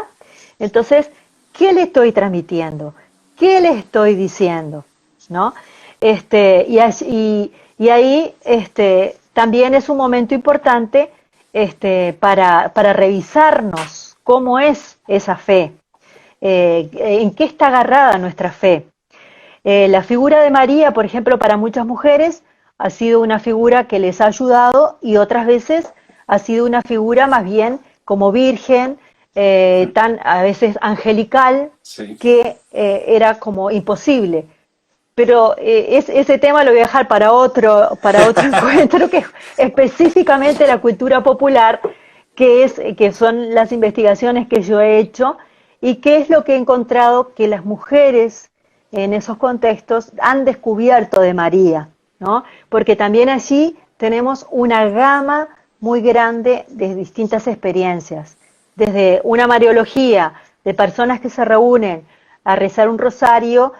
entonces, ¿qué le estoy transmitiendo? ¿Qué le estoy diciendo? ¿No? Y ahí también es un momento importante para revisarnos cómo es esa fe, en qué está agarrada nuestra fe. La figura de María, por ejemplo, para muchas mujeres ha sido una figura que les ha ayudado y otras veces ha sido una figura más bien como virgen, tan a veces angelical, Sí. que era como imposible. Pero ese tema lo voy a dejar para otro encuentro, que es específicamente la cultura popular, que son las investigaciones que yo he hecho y que es lo que he encontrado que las mujeres en esos contextos han descubierto de María, ¿no? Porque también allí tenemos una gama muy grande de distintas experiencias, desde una mariología de personas que se reúnen a rezar un rosario,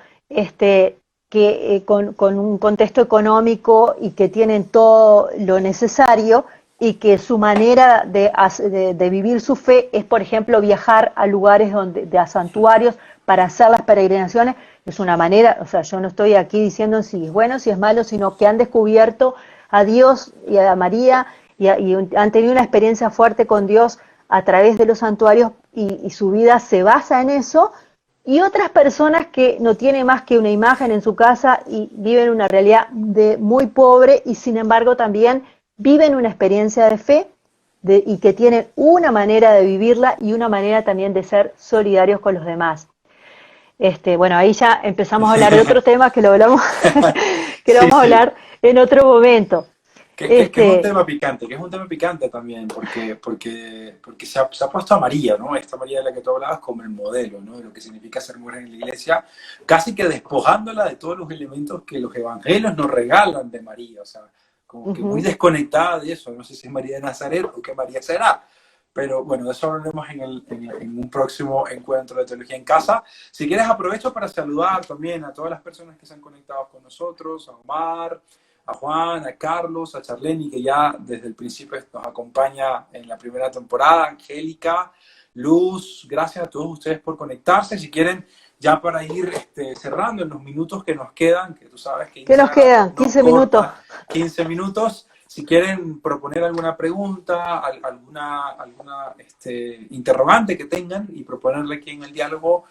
que con un contexto económico y que tienen todo lo necesario y que su manera de vivir su fe es, por ejemplo, viajar a lugares a santuarios para hacer las peregrinaciones. Es una manera, o sea, yo no estoy aquí diciendo si es bueno, si es malo, sino que han descubierto a Dios y a María y han tenido una experiencia fuerte con Dios a través de los santuarios y su vida se basa en eso. Y otras personas que no tienen más que una imagen en su casa y viven una realidad muy pobre y sin embargo también viven una experiencia de fe y que tienen una manera de vivirla y una manera también de ser solidarios con los demás. Bueno, ahí ya empezamos a hablar de otro tema que lo hablamos, que lo Sí, vamos a sí. hablar en otro momento. Que es un tema picante, que es un tema picante también, porque se ha puesto a María, ¿no? Esta María de la que tú hablabas como el modelo, ¿no? De lo que significa ser mujer en la iglesia, casi que despojándola de todos los elementos que los evangelios nos regalan de María, o sea, como que muy Uh-huh. desconectada de eso, no sé si es María de Nazaret o qué María será, pero bueno, de eso hablaremos en un próximo encuentro de Teología en Casa. Si quieres, aprovecho para saludar también a todas las personas que se han conectado con nosotros, a Omar, a Juan, a Carlos, a Charleni, que ya desde el principio nos acompaña en la primera temporada, Angélica, Luz, gracias a todos ustedes por conectarse. Si quieren, ya para ir cerrando en los minutos que nos quedan, que tú sabes que ¿Qué nos Instagram quedan? nos 15 minutos. corta 15 minutos, si quieren proponer alguna pregunta, alguna interrogante que tengan y proponerle aquí en el diálogo,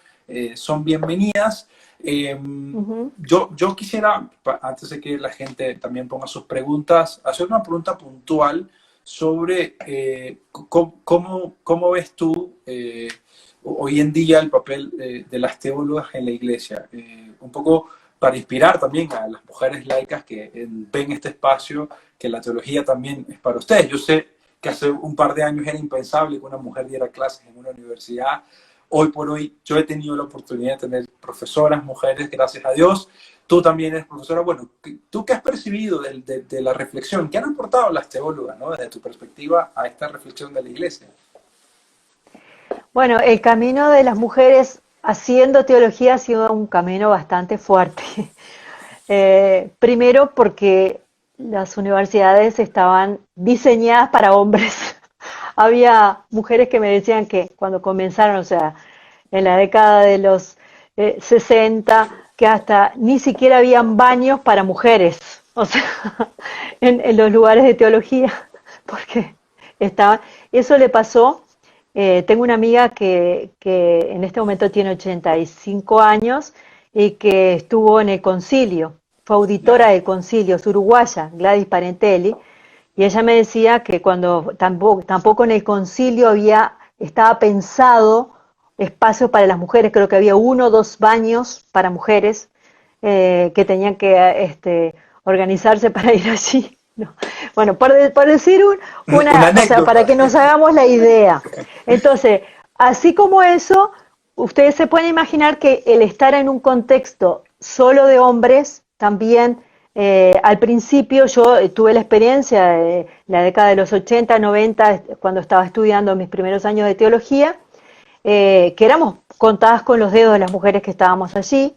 son bienvenidas. Uh-huh. Yo quisiera, antes de que la gente también ponga sus preguntas, hacer una pregunta puntual sobre cómo ves tú hoy en día el papel de las teólogas en la iglesia. Un poco para inspirar también a las mujeres laicas que ven este espacio, que la teología también es para ustedes. Yo sé que hace un par de años era impensable que una mujer diera clases en una universidad. Hoy por hoy yo he tenido la oportunidad de tener profesoras, mujeres, gracias a Dios. Tú también eres profesora. Bueno, ¿tú qué has percibido de la reflexión? ¿Qué han aportado las teólogas, ¿no? Desde tu perspectiva a esta reflexión de la iglesia? Bueno, el camino de las mujeres haciendo teología ha sido un camino bastante fuerte. Primero porque las universidades estaban diseñadas para hombres. Había mujeres que me decían que cuando comenzaron, o sea, en la década de los 60, que hasta ni siquiera habían baños para mujeres, o sea, en los lugares de teología, porque estaban, eso le pasó. Tengo una amiga que en este momento tiene 85 años y que estuvo en el concilio, fue auditora del concilio, es uruguaya, Gladys Parentelli, y ella me decía que cuando tampoco en el concilio estaba pensado espacio para las mujeres, creo que había 1 o 2 baños para mujeres que tenían que organizarse para ir allí. No. Bueno, por decir Una o sea, para anécdota. que nos hagamos la idea. Entonces, así como eso, ustedes se pueden imaginar que el estar en un contexto solo de hombres, también al principio yo tuve la experiencia de la década de los 80, 90, cuando estaba estudiando mis primeros años de teología, que éramos contadas con los dedos de las mujeres que estábamos allí,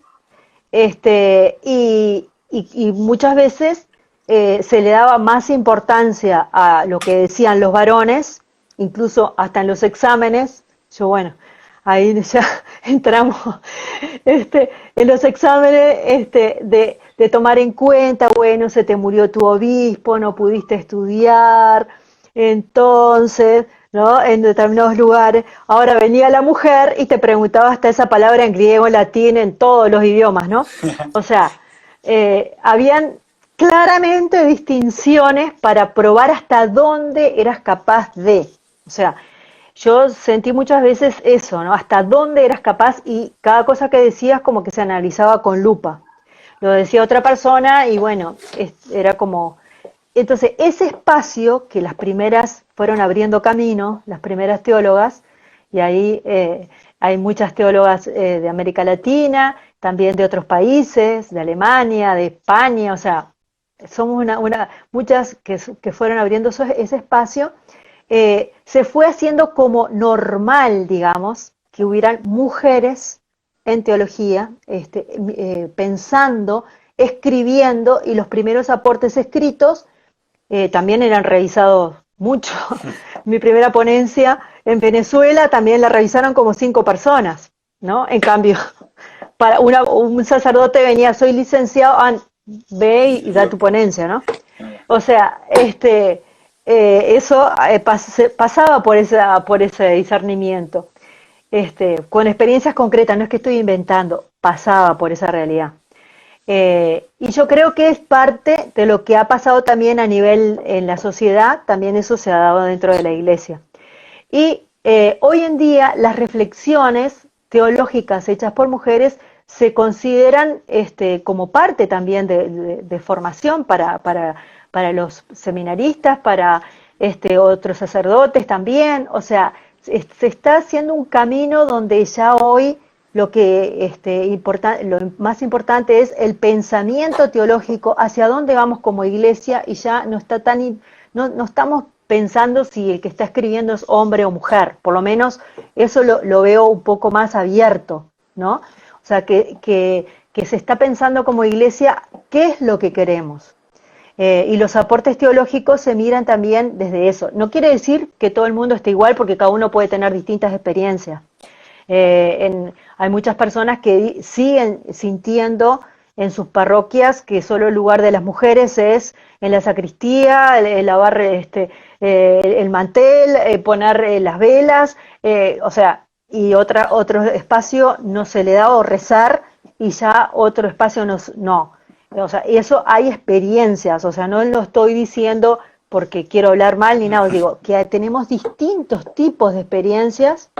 y muchas veces se le daba más importancia a lo que decían los varones, incluso hasta en los exámenes. Yo, bueno, ahí ya entramos en los exámenes de tomar en cuenta, bueno, se te murió tu obispo, no pudiste estudiar, entonces, ¿no? En determinados lugares. Ahora venía la mujer y te preguntaba hasta esa palabra en griego, en latín, en todos los idiomas, ¿no? O sea, habían claramente distinciones para probar hasta dónde eras capaz de. O sea, yo sentí muchas veces eso, ¿no? Hasta dónde eras capaz y cada cosa que decías como que se analizaba con lupa. Lo decía otra persona y bueno, era como... Entonces, ese espacio que las primeras fueron abriendo camino, las primeras teólogas, y ahí hay muchas teólogas de América Latina, también de otros países, de Alemania, de España, o sea, somos muchas que fueron abriendo ese espacio, se fue haciendo como normal, digamos, que hubieran mujeres en teología, pensando, escribiendo, y los primeros aportes escritos también eran revisados mucho. Mi primera ponencia en Venezuela también la revisaron como 5 personas, ¿no? En cambio, para un sacerdote venía, soy licenciado, ve y da tu ponencia, ¿no? O sea, eso pasaba por ese discernimiento, con experiencias concretas, no es que estoy inventando, pasaba por esa realidad. Y yo creo que es parte de lo que ha pasado también a nivel en la sociedad, también eso se ha dado dentro de la iglesia. Y hoy en día las reflexiones teológicas hechas por mujeres se consideran como parte también de formación para los seminaristas, para otros sacerdotes también. O sea, se está haciendo un camino donde ya hoy lo más importante es el pensamiento teológico, hacia dónde vamos como iglesia, y ya no está no estamos pensando si el que está escribiendo es hombre o mujer, por lo menos eso lo veo un poco más abierto, ¿no? O sea, que se está pensando como iglesia qué es lo que queremos. Y los aportes teológicos se miran también desde eso. No quiere decir que todo el mundo esté igual, porque cada uno puede tener distintas experiencias. Hay muchas personas que siguen sintiendo en sus parroquias que solo el lugar de las mujeres es en la sacristía, el lavar el mantel, poner las velas, o sea, y otro espacio no se le da, o rezar, y ya otro espacio no. O sea, y eso hay experiencias, o sea, no lo estoy diciendo porque quiero hablar mal ni nada, digo que tenemos distintos tipos de experiencias.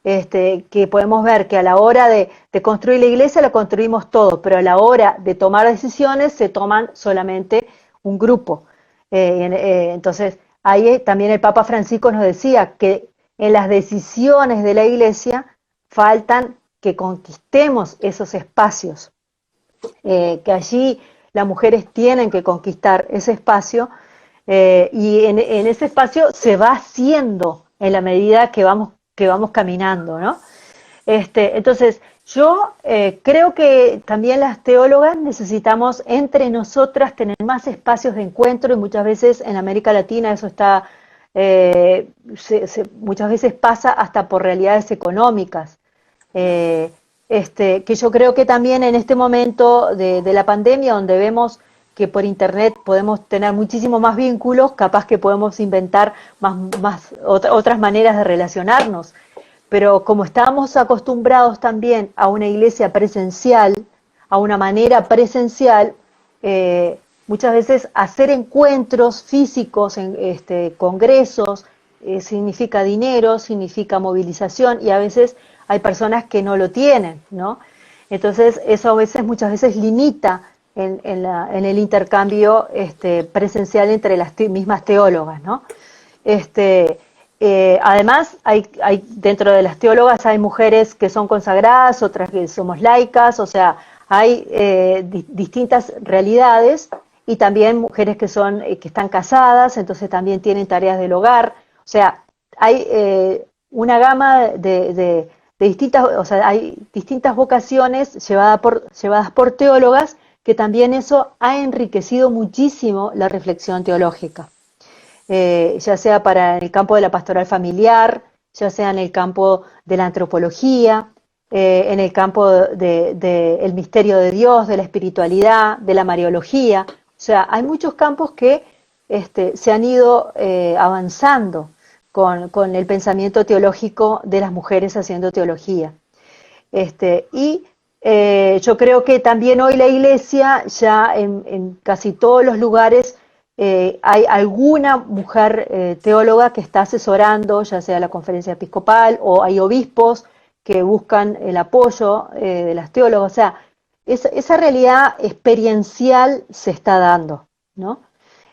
Que podemos ver que a la hora de construir la iglesia la construimos todos, pero a la hora de tomar decisiones se toman solamente un grupo. Entonces, ahí también el Papa Francisco nos decía que en las decisiones de la iglesia faltan que conquistemos esos espacios, que allí las mujeres tienen que conquistar ese espacio, y en ese espacio se va haciendo en la medida que vamos caminando, ¿no? Entonces, yo creo que también las teólogas necesitamos entre nosotras tener más espacios de encuentro, y muchas veces en América Latina eso está, muchas veces pasa hasta por realidades económicas. Que yo creo que también en este momento de la pandemia, donde vemos que por internet podemos tener muchísimo más vínculos, capaz que podemos inventar otras maneras de relacionarnos. Pero como estábamos acostumbrados también a una iglesia presencial, a una manera presencial, muchas veces hacer encuentros físicos, congresos, significa dinero, significa movilización, y a veces hay personas que no lo tienen, ¿no? Entonces eso muchas veces limita en el intercambio presencial entre las mismas teólogas, ¿no? Además, dentro de las teólogas hay mujeres que son consagradas, otras que somos laicas, o sea, hay distintas realidades, y también mujeres que están casadas, entonces también tienen tareas del hogar. O sea, hay una gama de distintas, o sea, hay distintas vocaciones llevadas por teólogas, que también eso ha enriquecido muchísimo la reflexión teológica. Ya sea para el campo de la pastoral familiar, ya sea en el campo de la antropología, en el campo del misterio de Dios, de la espiritualidad, de la mariología. O sea, hay muchos campos que se han ido avanzando con el pensamiento teológico de las mujeres haciendo teología. Y Yo creo que también hoy la iglesia, ya en casi todos los lugares, hay alguna mujer teóloga que está asesorando, ya sea la conferencia episcopal o hay obispos que buscan el apoyo de las teólogas. O sea, esa realidad experiencial se está dando, ¿no?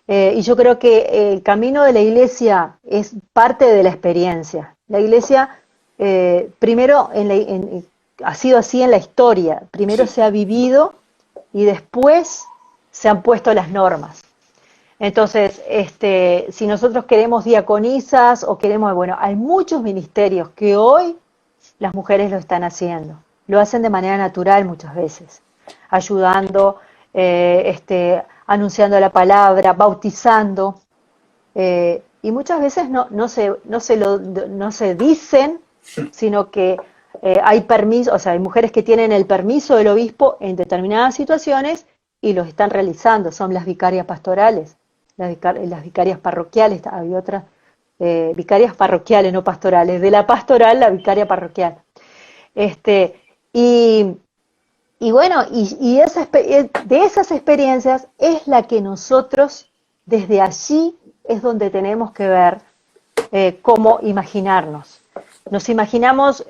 Y yo creo que el camino de la iglesia es parte de la experiencia. La iglesia, primero, ha sido así en la historia. Primero Sí, se ha vivido y después se han puesto las normas. Entonces, si nosotros queremos diaconisas o queremos, bueno, hay muchos ministerios que hoy las mujeres lo están haciendo. Lo hacen de manera natural muchas veces, ayudando, anunciando la palabra, bautizando, y muchas veces no se dicen, sino que hay permiso, o sea, hay mujeres que tienen el permiso del obispo en determinadas situaciones y los están realizando, son las vicarias pastorales, las vicarias parroquiales, había otras vicarias parroquiales, no pastorales, de la pastoral la vicaria parroquial. Este, y, y bueno, de esas experiencias es la que nosotros, desde allí, es donde tenemos que ver cómo imaginarnos. Nos imaginamos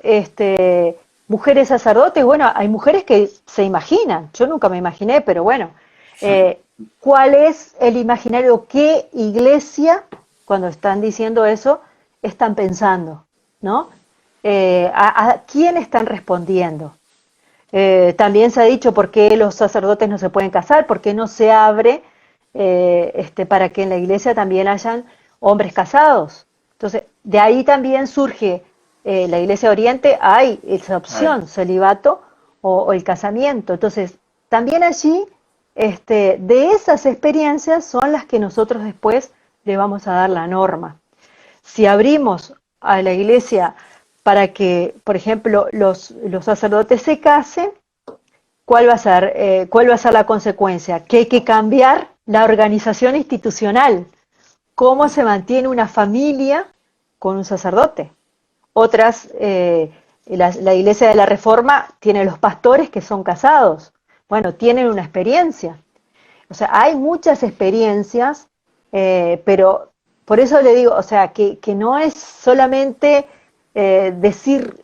mujeres sacerdotes, bueno, hay mujeres que se imaginan, yo nunca me imaginé, pero bueno, ¿cuál es el imaginario? ¿Qué iglesia, cuando están diciendo eso, están pensando? ¿No? ¿A quién están respondiendo? También se ha dicho por qué los sacerdotes no se pueden casar, por qué no se abre para que en la iglesia también hayan hombres casados. Entonces, de ahí también surge la Iglesia Oriente, hay esa opción, celibato o el casamiento. Entonces, también allí, de esas experiencias son las que nosotros después le vamos a dar la norma. Si abrimos a la iglesia para que, por ejemplo, los sacerdotes se casen, ¿cuál va a ser? ¿Cuál va a ser la consecuencia? Que hay que cambiar la organización institucional. ¿Cómo se mantiene una familia con un sacerdote? Otras, la Iglesia de la Reforma tiene los pastores que son casados. Bueno, tienen una experiencia. O sea, hay muchas experiencias, pero por eso le digo, o sea, que no es solamente decir,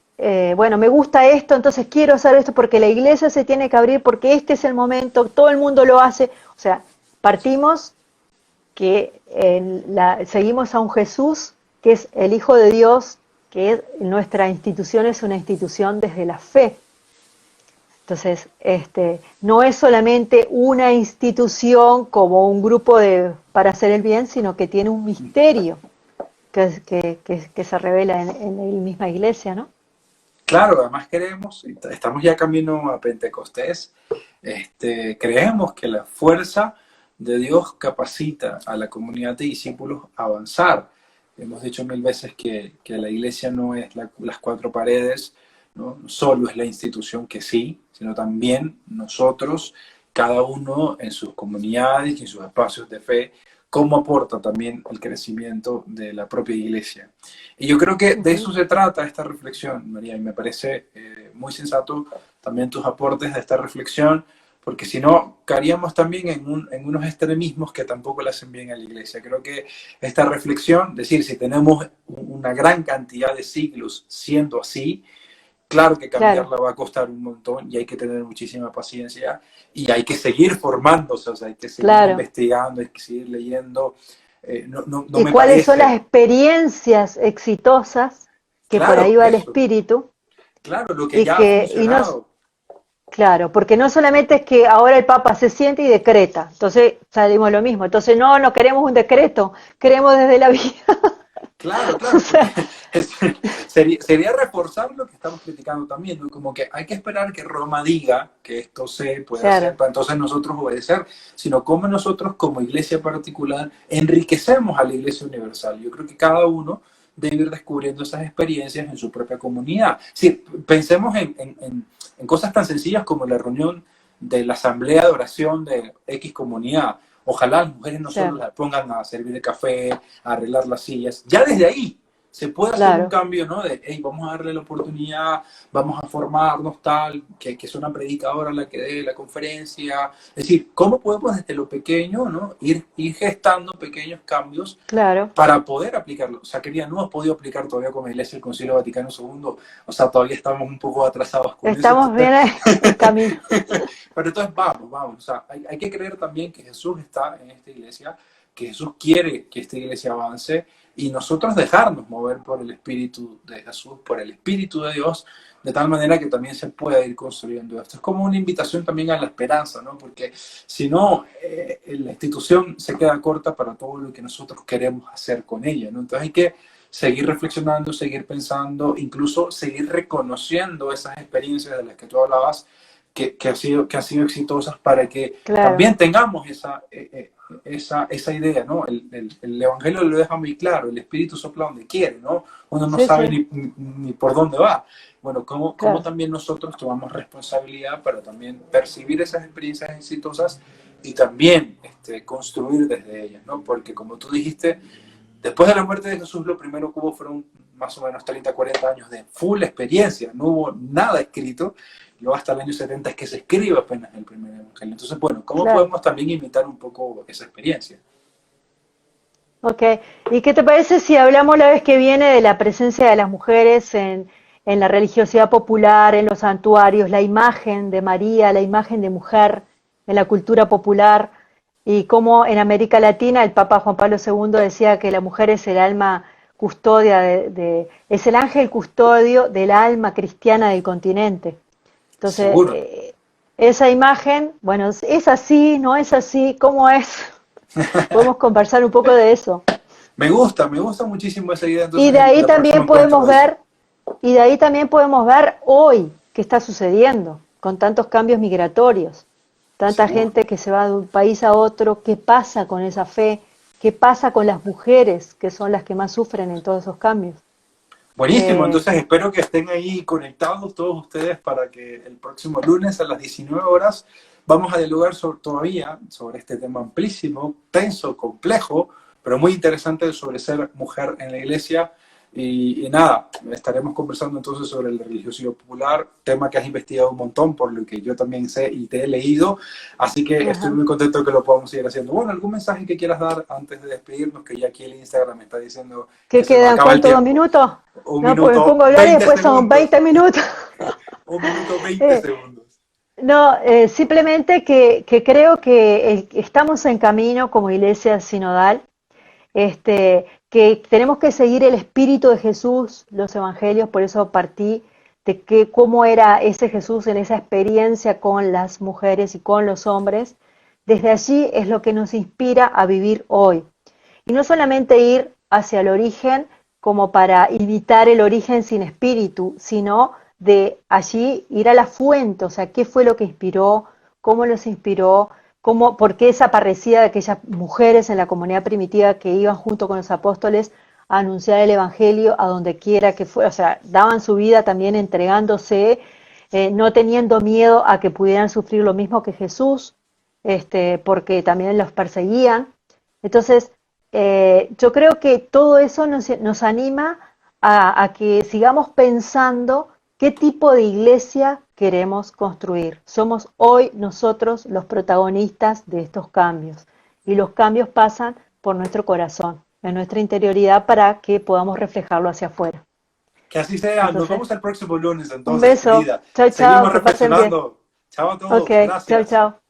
bueno, me gusta esto, entonces quiero hacer esto porque la iglesia se tiene que abrir, porque este es el momento, todo el mundo lo hace. O sea, partimos que seguimos a un Jesús que es el Hijo de Dios, que nuestra institución es una institución desde la fe. Entonces, no es solamente una institución como un grupo para hacer el bien, sino que tiene un misterio que se revela en la misma iglesia, ¿no? claro, además creemos, y estamos ya camino a Pentecostés, creemos que la fuerza de Dios capacita a la comunidad de discípulos a avanzar. Hemos dicho mil veces que la iglesia no es las cuatro paredes, ¿no? Solo es la institución que sí, sino también nosotros, cada uno en sus comunidades y en sus espacios de fe, cómo aporta también el crecimiento de la propia iglesia. Y yo creo que de eso se trata esta reflexión, María, y me parece muy sensato también tus aportes de esta reflexión, porque si no, caeríamos también en unos extremismos que tampoco le hacen bien a la iglesia. Creo que esta reflexión, es decir, si tenemos una gran cantidad de siglos siendo así, claro que Claro, cambiarla va a costar un montón y hay que tener muchísima paciencia y hay que seguir formándose, o sea, hay que seguir claro. investigando, hay que seguir leyendo. No ¿Y me cuáles son las parece, experiencias exitosas que por ahí claro, va el eso, espíritu claro, lo que y ya ha que no, funcionado, claro, porque no solamente es que ahora el Papa se siente y decreta, entonces salimos lo mismo, entonces no queremos un decreto, queremos desde la vida. claro, O claro, porque sea, sería reforzar lo que estamos criticando también, ¿no? Como que hay que esperar que Roma diga que esto se puede hacer claro, para entonces nosotros obedecer, sino cómo nosotros como iglesia particular enriquecemos a la iglesia universal. Yo creo que cada uno debe ir descubriendo esas experiencias en su propia comunidad. Sí, pensemos en cosas tan sencillas como la reunión de la asamblea de oración de X comunidad. Ojalá las mujeres no solo claro, las pongan a servir el café, a arreglar las sillas. Ya desde ahí se puede hacer un claro. cambio, ¿no? De, hey, vamos a darle la oportunidad, vamos a formarnos tal, que es una predicadora la que dé la conferencia. Es decir, ¿cómo podemos desde lo pequeño, ¿no? Ir gestando pequeños cambios Claro, para poder aplicarlo? O sea, quería, no hemos podido aplicar todavía con la Iglesia del Concilio Vaticano II, o sea, todavía estamos un poco atrasados con eso. estamos bien en camino. Pero entonces vamos, o sea, hay que creer también que Jesús está en esta iglesia, que Jesús quiere que esta iglesia avance y nosotros dejarnos mover por el Espíritu de Jesús, por el Espíritu de Dios, de tal manera que también se pueda ir construyendo esto. Es como una invitación también a la esperanza, ¿no? Porque si no, la institución se queda corta para todo lo que nosotros queremos hacer con ella, ¿no? Entonces hay que seguir reflexionando, seguir pensando, incluso seguir reconociendo esas experiencias de las que tú hablabas, que han sido exitosas para que Claro, también tengamos esa idea, ¿no? El Evangelio lo deja muy claro, el Espíritu sopla donde quiere, ¿no? Uno no sí, sabe sí, ni por dónde va. Bueno, cómo claro. también nosotros tomamos responsabilidad para también percibir esas experiencias exitosas y también construir desde ellas, ¿no? Porque como tú dijiste, después de la muerte de Jesús, lo primero que hubo fueron más o menos 30, 40 años de full experiencia. No hubo nada escrito. Luego hasta el año 70 es que se escribe apenas el primer evangelio. Entonces, bueno, ¿cómo Claro. podemos también imitar un poco esa experiencia? Ok. ¿Y qué te parece si hablamos la vez que viene de la presencia de las mujeres en la religiosidad popular, en los santuarios, la imagen de María, la imagen de mujer en la cultura popular y cómo en América Latina el Papa Juan Pablo II decía que la mujer es el alma custodia es el ángel custodio del alma cristiana del continente. Entonces, Seguro. esa imagen, bueno, es así, no es así, ¿cómo es? Podemos conversar un poco de eso. Me gusta muchísimo esa idea. Y Entonces, de en ahí el próximo también encuentro podemos de eso. ver, y de ahí también podemos ver hoy qué está sucediendo con tantos cambios migratorios, tanta Seguro. gente que se va de un país a otro, qué pasa con esa fe, qué pasa con las mujeres, que son las que más sufren en todos esos cambios. Buenísimo, Eh, entonces espero que estén ahí conectados todos ustedes para que el próximo lunes a las 19 horas vamos a dialogar todavía sobre este tema amplísimo, tenso, complejo, pero muy interesante sobre ser mujer en la iglesia. Y nada, estaremos conversando entonces sobre el religiosidad popular, tema que has investigado un montón, por lo que yo también sé y te he leído, así que estoy ajá. muy contento de que lo podamos seguir haciendo. Bueno, ¿algún mensaje que quieras dar antes de despedirnos? Que ya aquí el Instagram me está diciendo ¿Qué que se nos quedan? acaba el ¿Cuánto? ¿Dos tiempo. minutos? Un No, pues me minuto, pongo a hablar y 20 después son segundos. 20 minutos. Un minuto, 20 Eh, segundos. No, simplemente que creo que estamos en camino como iglesia sinodal, que tenemos que seguir el espíritu de Jesús, los evangelios, por eso partí de que cómo era ese Jesús en esa experiencia con las mujeres y con los hombres. Desde allí es lo que nos inspira a vivir hoy. Y no solamente ir hacia el origen como para imitar el origen sin espíritu, sino de allí ir a la fuente, o sea, qué fue lo que inspiró, cómo los inspiró, cómo, por qué esa parecida de aquellas mujeres en la comunidad primitiva que iban junto con los apóstoles a anunciar el Evangelio a donde quiera que fuera, o sea, daban su vida también entregándose, no teniendo miedo a que pudieran sufrir lo mismo que Jesús, porque también los perseguían. Entonces, yo creo que todo eso nos anima a que sigamos pensando qué tipo de iglesia queremos construir. Somos hoy nosotros los protagonistas de estos cambios y los cambios pasan por nuestro corazón, en nuestra interioridad para que podamos reflejarlo hacia afuera. Que así sea. Nos Entonces, vemos el próximo lunes un entonces, beso. querida. Chao, chao, Seguimos que pasen bien. reflexionando. Chao a Ok, todos. chao, Gracias. chao.